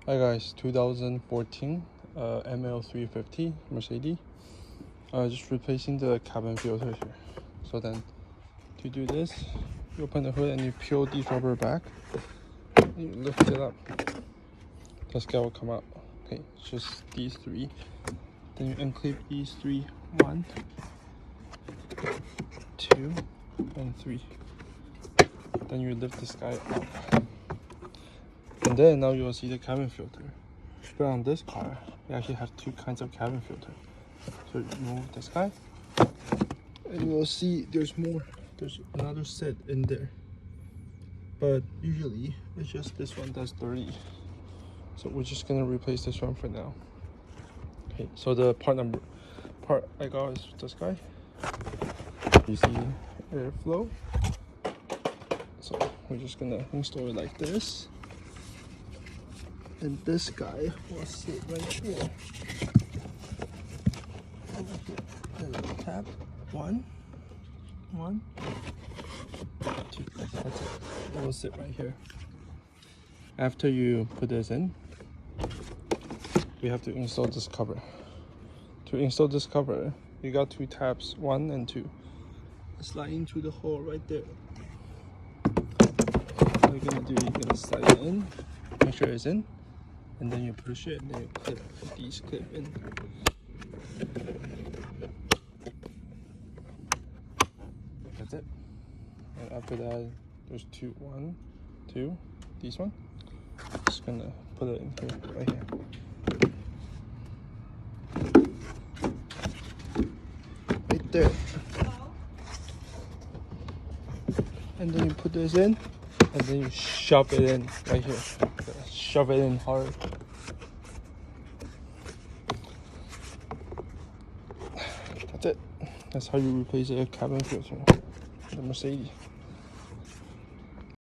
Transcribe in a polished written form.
Hi guys, 2014 ML350 Mercedes. Just replacing the cabin filter here. So then, to do this, you open the hood and you peel these rubber back. You lift it up. The scale will come out. Okay, it's just these three. Then you unclip these three. 1, 2, and 3. Then you lift this guy up. And then now you will see the cabin filter. But on this car, we actually have two kinds of cabin filter. So you remove this guy, and you will see there's more. There's another set in there. But usually it's just this one that's dirty. So we're just gonna replace this one for now. Okay, so the part I got is this guy. You see airflow. So we're just gonna install it like this. And this guy will sit right here. Over here. And then tap. 1, 2. That's it. It will sit right here. After you put this in, we have to install this cover. To install this cover, you got 2 tabs, 1 and 2. Slide into the hole right there. What you're gonna do, you're gonna slide it in, make sure it's in, and then you push it, and then you clip these clip in. That's it. And after that, there's 1, 2, these one. Just gonna put it in here, right here. Right there. And then you put this in, and then you shove it in right here. Shove it in hard. That's it. That's how you replace a cabin filter. The Mercedes.